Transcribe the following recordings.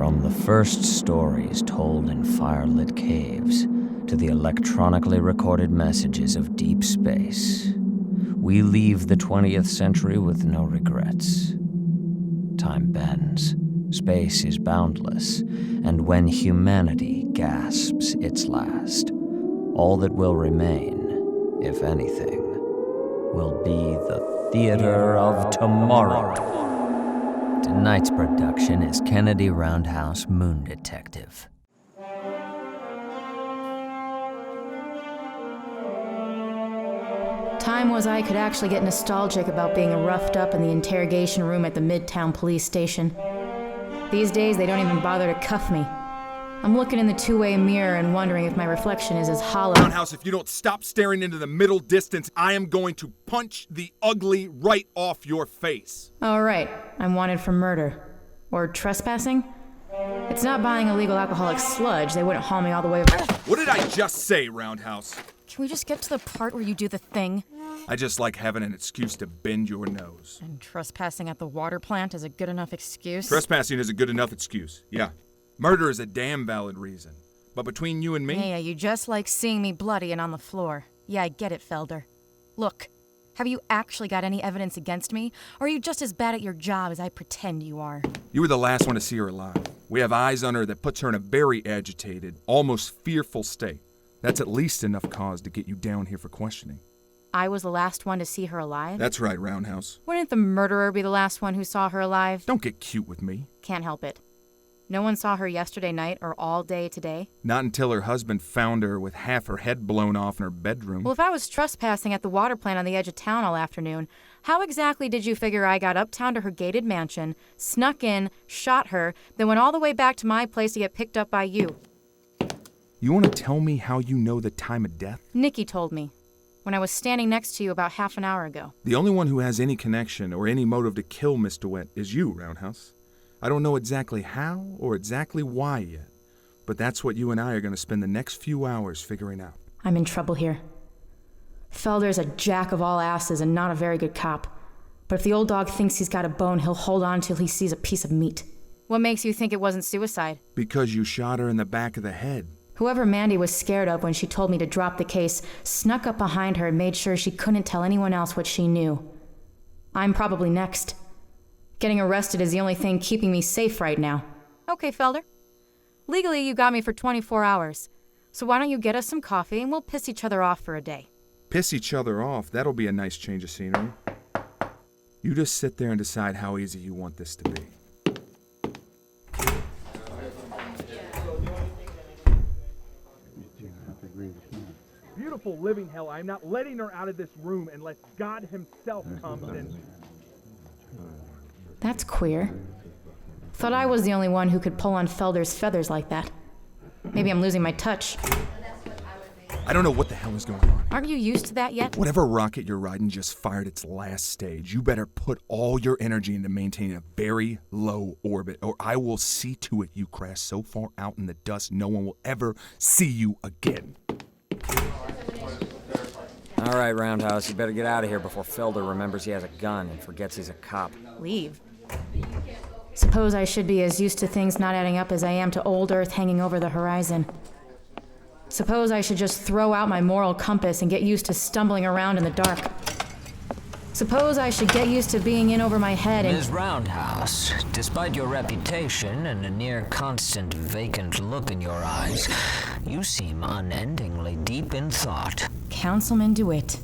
From the first stories told in firelit caves to the electronically recorded messages of deep space, we leave the 20th century with no regrets. Time bends, space is boundless, and when humanity gasps its last, all that will remain, if anything, will be the theater of tomorrow. Tonight's production is Kennedy Roundhouse Moon Detective. Time was I could actually get nostalgic about being roughed up in the interrogation room at the Midtown police station. These days, they don't even bother to cuff me. I'm looking in the two-way mirror and wondering if my reflection is as hollow. Roundhouse, if you don't stop staring into the middle distance, I am going to punch the ugly right off your face. All right, I'm wanted for murder. Or trespassing? It's not buying illegal alcoholic sludge. They wouldn't haul me all the way. What did I just say, Roundhouse? Can we just get to the part where you do the thing? I just like having an excuse to bend your nose. And trespassing at the water plant is a good enough excuse? Trespassing is a good enough excuse, yeah. Murder is a damn valid reason. But between you and me... Yeah, you just like seeing me bloody and on the floor. Yeah, I get it, Felder. Look, have you actually got any evidence against me? Or are you just as bad at your job as I pretend you are? You were the last one to see her alive. We have eyes on her that puts her in a very agitated, almost fearful state. That's at least enough cause to get you down here for questioning. I was the last one to see her alive? That's right, Roundhouse. Wouldn't the murderer be the last one who saw her alive? Don't get cute with me. Can't help it. No one saw her yesterday night or all day today? Not until her husband found her with half her head blown off in her bedroom. Well, if I was trespassing at the water plant on the edge of town all afternoon, how exactly did you figure I got uptown to her gated mansion, snuck in, shot her, then went all the way back to my place to get picked up by you? You want to tell me how you know the time of death? Nicky told me, when I was standing next to you about half an hour ago. The only one who has any connection or any motive to kill Miss DeWhitt is you, Roundhouse. I don't know exactly how or exactly why yet, but that's what you and I are going to spend the next few hours figuring out. I'm in trouble here. Felder's a jack of all asses and not a very good cop. But if the old dog thinks he's got a bone, he'll hold on till he sees a piece of meat. What makes you think it wasn't suicide? Because you shot her in the back of the head. Whoever Mandy was scared of when she told me to drop the case snuck up behind her and made sure she couldn't tell anyone else what she knew. I'm probably next. Getting arrested is the only thing keeping me safe right now. Okay, Felder. Legally, you got me for 24 hours. So why don't you get us some coffee and we'll piss each other off for a day? Piss each other off? That'll be a nice change of scenery. You just sit there and decide how easy you want this to be. Beautiful living hell. I'm not letting her out of this room unless God himself comes in. That's queer. Thought I was the only one who could pull on Felder's feathers like that. Maybe I'm losing my touch. I don't know what the hell is going on. Aren't you used to that yet? Whatever rocket you're riding just fired its last stage. You better put all your energy into maintaining a very low orbit, or I will see to it you crash so far out in the dust no one will ever see you again. All right, Roundhouse, you better get out of here before Felder remembers he has a gun and forgets he's a cop. Leave. Suppose I should be as used to things not adding up as I am to old Earth hanging over the horizon. Suppose I should just throw out my moral compass and get used to stumbling around in the dark. Suppose I should get used to being in over my head and... Ms. Roundhouse, despite your reputation and a near-constant vacant look in your eyes, you seem unendingly deep in thought. Councilman DeWhitt.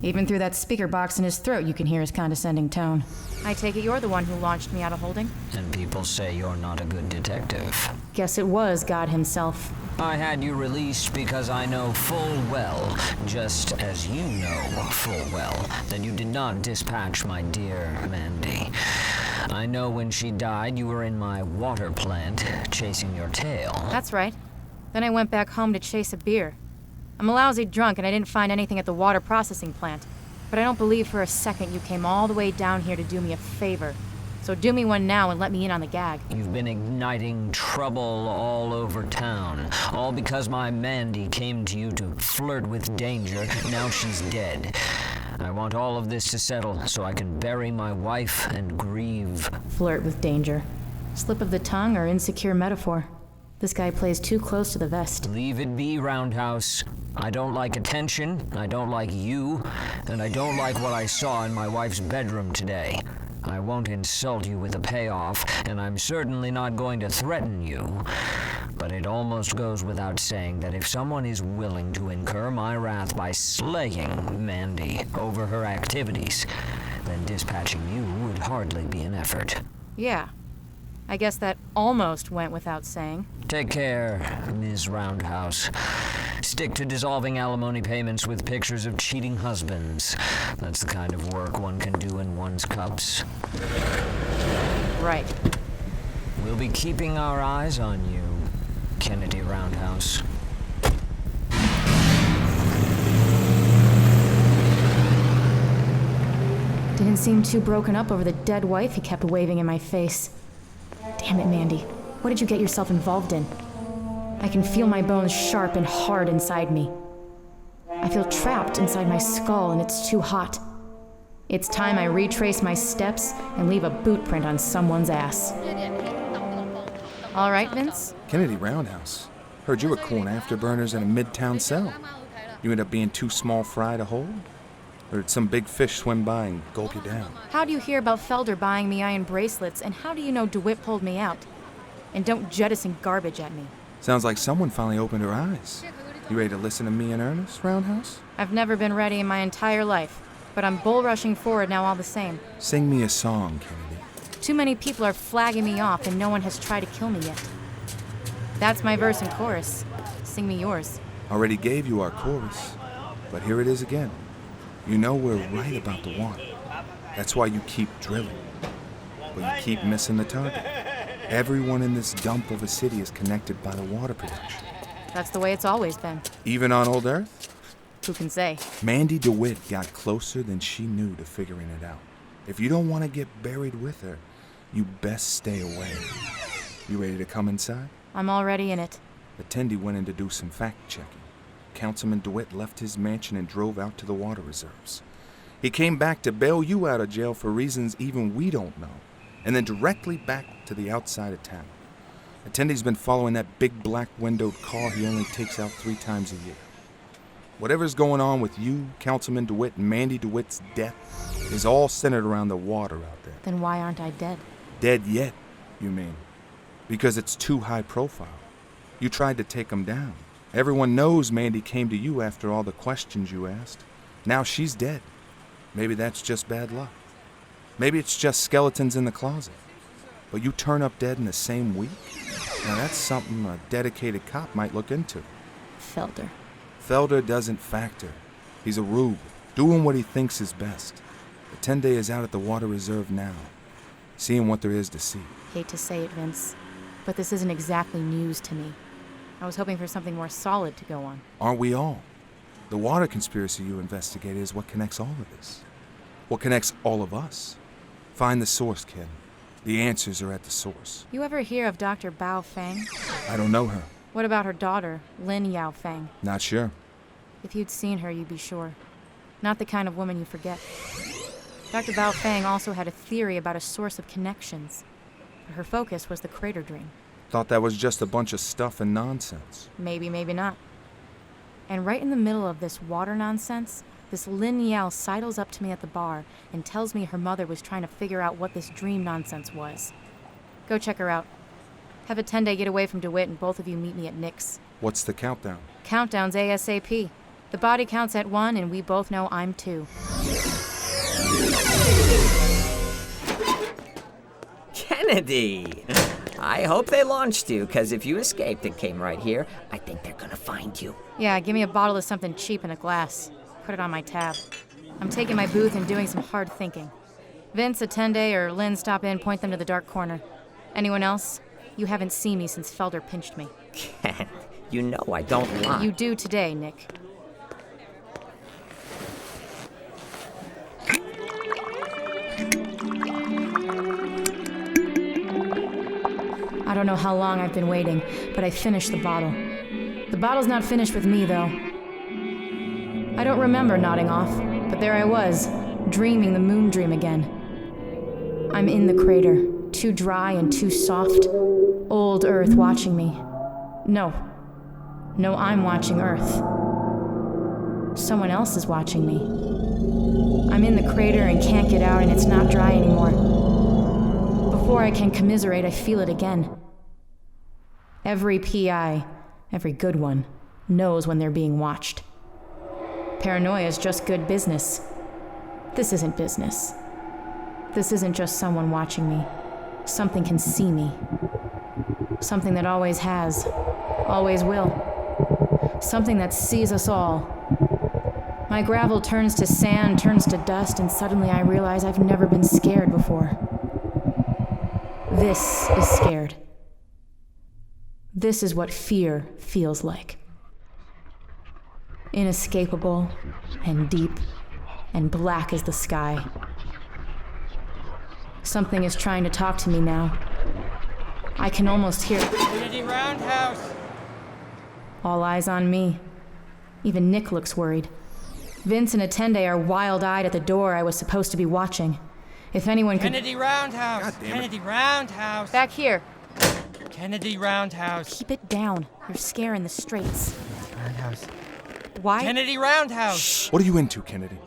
Even through that speaker box in his throat, you can hear his condescending tone. I take it you're the one who launched me out of holding? And people say you're not a good detective. Guess it was God himself. I had you released because I know full well, just as you know full well, that you did not dispatch my dear Mandy. I know when she died, you were in my water plant, chasing your tail. That's right. Then I went back home to chase a beer. I'm a lousy drunk and I didn't find anything at the water processing plant. But I don't believe for a second you came all the way down here to do me a favor. So do me one now and let me in on the gag. You've been igniting trouble all over town. All because my Mandy came to you to flirt with danger. Now she's dead. I want all of this to settle so I can bury my wife and grieve. Flirt with danger. Slip of the tongue or insecure metaphor? This guy plays too close to the vest. Leave it be, Roundhouse. I don't like attention, I don't like you, and I don't like what I saw in my wife's bedroom today. I won't insult you with a payoff, and I'm certainly not going to threaten you. But it almost goes without saying that if someone is willing to incur my wrath by slaying Mandy over her activities, then dispatching you would hardly be an effort. Yeah. I guess that almost went without saying. Take care, Ms. Roundhouse. Stick to dissolving alimony payments with pictures of cheating husbands. That's the kind of work one can do in one's cups. Right. We'll be keeping our eyes on you, Kennedy Roundhouse. Didn't seem too broken up over the dead wife he kept waving in my face. Damn it, Mandy. What did you get yourself involved in? I can feel my bones sharp and hard inside me. I feel trapped inside my skull and it's too hot. It's time I retrace my steps and leave a boot print on someone's ass. All right, Vince? Kennedy Roundhouse. Heard you were cooling afterburners in a midtown cell. You end up being too small fry to hold? Or did some big fish swim by and gulp you down? How do you hear about Felder buying me iron bracelets, and how do you know DeWhitt pulled me out? And don't jettison garbage at me. Sounds like someone finally opened her eyes. You ready to listen to me in earnest, Roundhouse? I've never been ready in my entire life, but I'm bull rushing forward now all the same. Sing me a song, Kennedy. Too many people are flagging me off, and no one has tried to kill me yet. That's my verse and chorus. Sing me yours. Already gave you our chorus, but here it is again. You know we're right about the water. That's why you keep drilling. But you keep missing the target. Everyone in this dump of a city is connected by the water production. That's the way it's always been. Even on old Earth? Who can say? Mandy DeWhitt got closer than she knew to figuring it out. If you don't want to get buried with her, you best stay away. You ready to come inside? I'm already in it. Atende went in to do some fact-checking. Councilman DeWhitt left his mansion and drove out to the water reserves. He came back to bail you out of jail for reasons even we don't know, and then directly back to the outside of town. Attende's been following that big black-windowed car he only takes out 3 times a year. Whatever's going on with you, Councilman DeWhitt, and Mandy DeWhitt's death is all centered around the water out there. Then why aren't I dead? Dead yet, you mean? Because it's too high profile. You tried to take him down. Everyone knows Mandy came to you after all the questions you asked. Now she's dead. Maybe that's just bad luck. Maybe it's just skeletons in the closet. But you turn up dead in the same week? Now that's something a dedicated cop might look into. Felder. Felder doesn't factor. He's a rube, doing what he thinks is best. Atende is out at the water reserve now, seeing what there is to see. Hate to say it, Vince, but this isn't exactly news to me. I was hoping for something more solid to go on. Aren't we all? The water conspiracy you investigated is what connects all of this. What connects all of us. Find the source, kid. The answers are at the source. You ever hear of Dr. Bao Fang? I don't know her. What about her daughter, Lin Yao Fang? Not sure. If you'd seen her, you'd be sure. Not the kind of woman you forget. Dr. Bao Fang also had a theory about a source of connections. But her focus was the crater dream. Thought that was just a bunch of stuff and nonsense. Maybe, maybe not. And right in the middle of this water nonsense, this Lin Yao sidles up to me at the bar and tells me her mother was trying to figure out what this dream nonsense was. Go check her out. Have Atende get away from DeWhitt and both of you meet me at Nick's. What's the countdown? Countdown's ASAP. The body counts at 1 and we both know I'm 2. Kennedy! I hope they launched you, because if you escaped and came right here, I think they're gonna find you. Yeah, give me a bottle of something cheap and a glass. Put it on my tab. I'm taking my booth and doing some hard thinking. Vince, Atende, or Lin stop in, point them to the dark corner. Anyone else? You haven't seen me since Felder pinched me. Ken, you know I don't lie. You do today, Nick. I don't know how long I've been waiting, but I finished the bottle. The bottle's not finished with me, though. I don't remember nodding off, but there I was, dreaming the moon dream again. I'm in the crater, too dry and too soft. Old Earth watching me. No, I'm watching Earth. Someone else is watching me. I'm in the crater and can't get out, and it's not dry anymore. Before I can commiserate, I feel it again. Every PI, every good one, knows when they're being watched. Paranoia is just good business. This isn't business. This isn't just someone watching me. Something can see me. Something that always has, always will. Something that sees us all. My gravel turns to sand, turns to dust, and suddenly I realize I've never been scared before. This is scared. This is what fear feels like. Inescapable and deep and black as the sky. Something is trying to talk to me now. I can almost hear... Unity Roundhouse! All eyes on me. Even Nick looks worried. Vince and Atende are wild-eyed at the door I was supposed to be watching. If anyone could... Kennedy Roundhouse! Kennedy Roundhouse! Back here. Kennedy Roundhouse! Keep it down. You're scaring the straights. Roundhouse. Why? Kennedy Roundhouse! What are you into, Kennedy?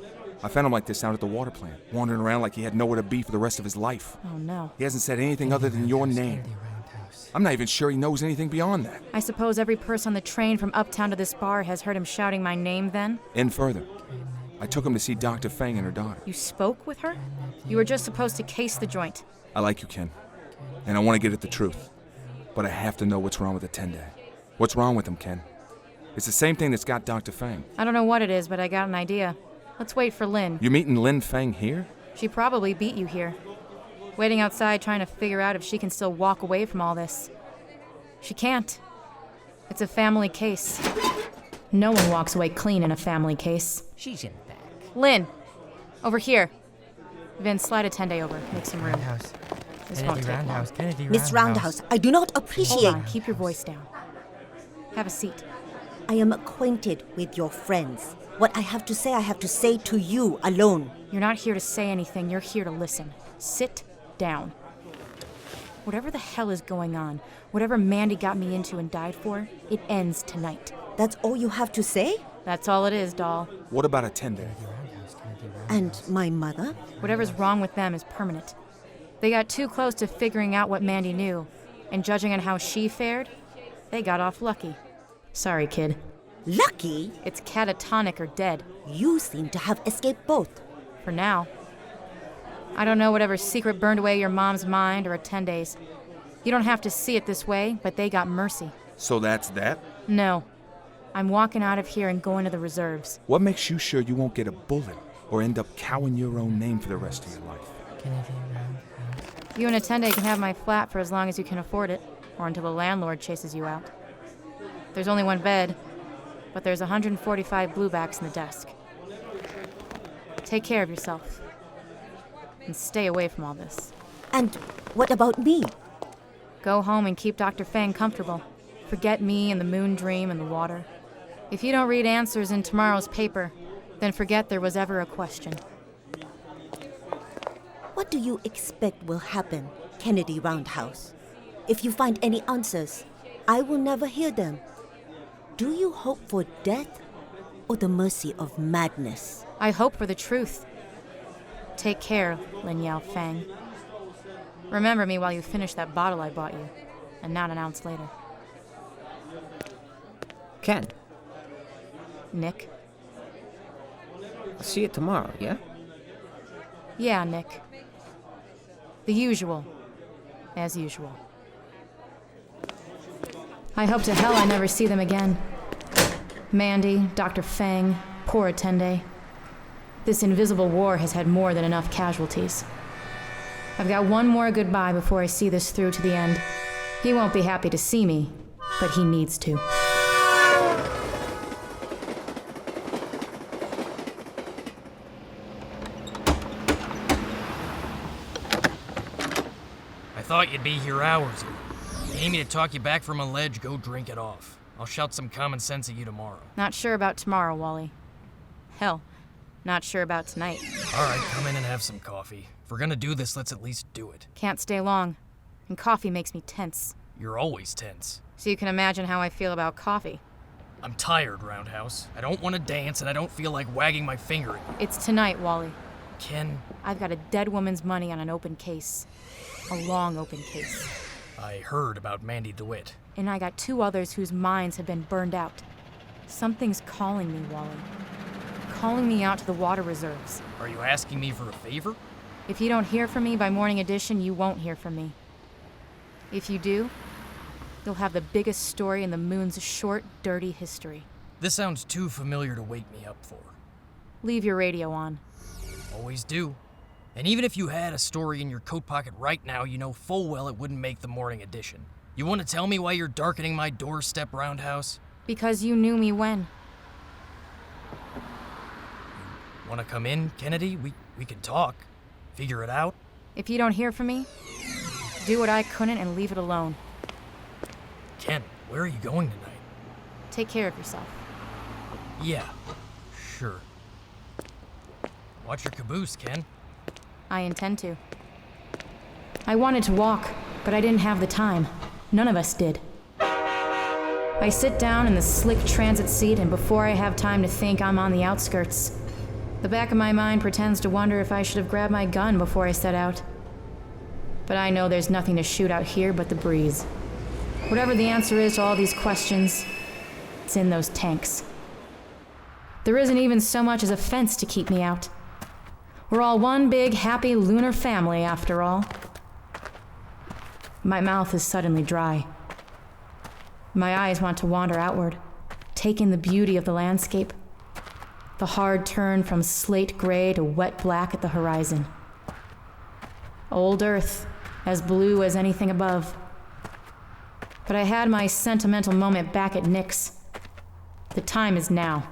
I found him like this out at the water plant, wandering around like he had nowhere to be for the rest of his life. Oh, no. He hasn't said anything other than your name. I'm not even sure he knows anything beyond that. I suppose every person on the train from uptown to this bar has heard him shouting my name then? In further, I took him to see Dr. Fang and her daughter. You spoke with her? You were just supposed to case the joint. I like you, Ken, and I want to get at the truth. But I have to know what's wrong with Atende. What's wrong with him, Ken? It's the same thing that's got Dr. Fang. I don't know what it is, but I got an idea. Let's wait for Lin. You meeting Lin Fang here? She probably beat you here. Waiting outside trying to figure out if she can still walk away from all this. She can't. It's a family case. No one walks away clean in a family case. She's in back. Lin! Over here. Vince, slide Atende over. Make some room. Roundhouse. This won't Kennedy take long. Roundhouse. Kennedy Miss Roundhouse, I do not appreciate... Hold on, keep your voice down. Have a seat. I am acquainted with your friends. What I have to say to you alone. You're not here to say anything, you're here to listen. Sit down. Whatever the hell is going on, whatever Mandy got me into and died for, it ends tonight. That's all you have to say? That's all it is, doll. What about Atende? And my mother? Whatever's wrong with them is permanent. They got too close to figuring out what Mandy knew, and judging on how she fared, they got off lucky. Sorry, kid. Lucky? It's catatonic or dead. You seem to have escaped both. For now. I don't know whatever secret burned away your mom's mind or Atende's. You don't have to see it this way, but they got mercy. So that's that? No. I'm walking out of here and going to the reserves. What makes you sure you won't get a bullet or end up cowing your own name for the rest of your life? Kennedy Roundhouse. You and Atende can have my flat for as long as you can afford it, or until the landlord chases you out. There's only one bed, but there's 145 bluebacks in the desk. Take care of yourself. And stay away from all this. And what about me? Go home and keep Dr. Fang comfortable. Forget me and the moon dream and the water. If you don't read answers in tomorrow's paper, then forget there was ever a question. What do you expect will happen, Kennedy Roundhouse? If you find any answers, I will never hear them. Do you hope for death or the mercy of madness? I hope for the truth. Take care, Lin Fang. Remember me while you finish that bottle I bought you, and not an ounce later. Ken, Nick? I'll see you tomorrow, yeah? Yeah, Nick. The usual. As usual. I hope to hell I never see them again. Mandy, Dr. Fang, poor Atende. This invisible war has had more than enough casualties. I've got one more goodbye before I see this through to the end. He won't be happy to see me, but he needs to. I thought you'd be here hours ago. You need me to talk you back from a ledge, go drink it off. I'll shout some common sense at you tomorrow. Not sure about tomorrow, Wally. Hell, not sure about tonight. All right, come in and have some coffee. If we're gonna do this, let's at least do it. Can't stay long. And coffee makes me tense. You're always tense. So you can imagine how I feel about coffee. I'm tired, Roundhouse. I don't want to dance, and I don't feel like wagging my finger at you. It's tonight, Wally. Ken, I've got a dead woman's money on an open case. A long open case. I heard about Mandy DeWhitt. And I got 2 others whose minds have been burned out. Something's calling me, Wally. Calling me out to the water reserves. Are you asking me for a favor? If you don't hear from me by morning edition, you won't hear from me. If you do, you'll have the biggest story in the moon's short, dirty history. This sounds too familiar to wake me up for. Leave your radio on. Always do. And even if you had a story in your coat pocket right now, you know full well it wouldn't make the morning edition. You want to tell me why you're darkening my doorstep, Roundhouse? Because you knew me when. Want to come in, Kennedy? We can talk. Figure it out. If you don't hear from me, do what I couldn't and leave it alone. Ken, where are you going tonight? Take care of yourself. Yeah, sure. Watch your caboose, Ken. I intend to. I wanted to walk, but I didn't have the time. None of us did. I sit down in the slick transit seat, and before I have time to think, I'm on the outskirts. The back of my mind pretends to wonder if I should have grabbed my gun before I set out. But I know there's nothing to shoot out here but the breeze. Whatever the answer is to all these questions, it's in those tanks. There isn't even so much as a fence to keep me out. We're all one big, happy lunar family, after all. My mouth is suddenly dry. My eyes want to wander outward, take in the beauty of the landscape. The hard turn from slate gray to wet black at the horizon. Old Earth, as blue as anything above. But I had my sentimental moment back at Nick's. The time is now.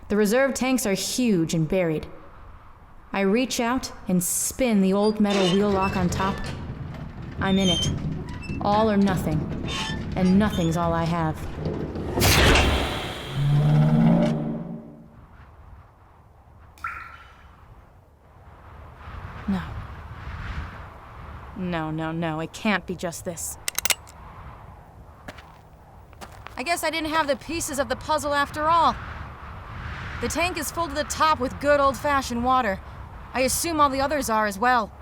The reserve tanks are huge and buried. I reach out and spin the old metal wheel lock on top. I'm in it. All or nothing. And nothing's all I have. No. It can't be just this. I guess I didn't have the pieces of the puzzle after all. The tank is full to the top with good old-fashioned water. I assume all the others are as well.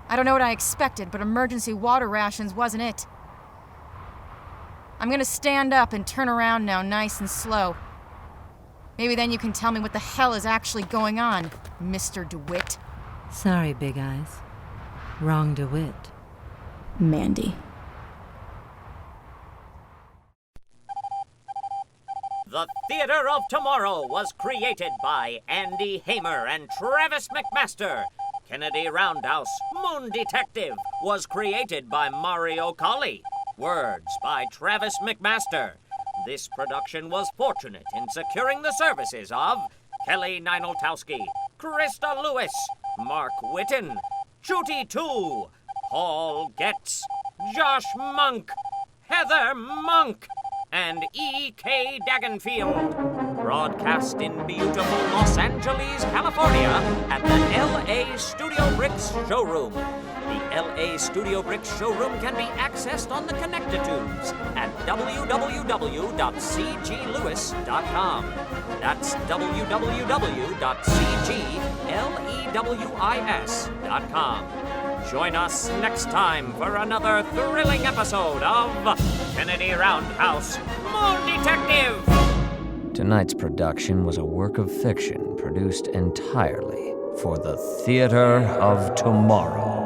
I don't know what I expected, but emergency water rations wasn't it. I'm gonna stand up and turn around now, nice and slow. Maybe then you can tell me what the hell is actually going on, Mr. DeWhitt. Sorry, Big Eyes. Wrong DeWhitt. Mandy. The Theater of Tomorrow was created by Andy Hamer and Travis McMaster. Kennedy Roundhouse, Moon Detective, was created by Mario Colli. Words by Travis McMaster. This production was fortunate in securing the services of Kelly Nienaltowski, Christa Lewis, Mark Whitten, Chuti Tiu, Paul Goetz, Josh Monk, Heather Monk, and E.K. Dagenfield. Broadcast in beautiful Los Angeles, California at the L.A. Studio Bricks showroom. The L.A. Studio Bricks showroom can be accessed on the Connectitubes at www.cglewis.com. That's www.cglewis.com. Join us next time for another thrilling episode of Kennedy Roundhouse, Moon Detective! Tonight's production was a work of fiction produced entirely for the Theater of Tomorrow.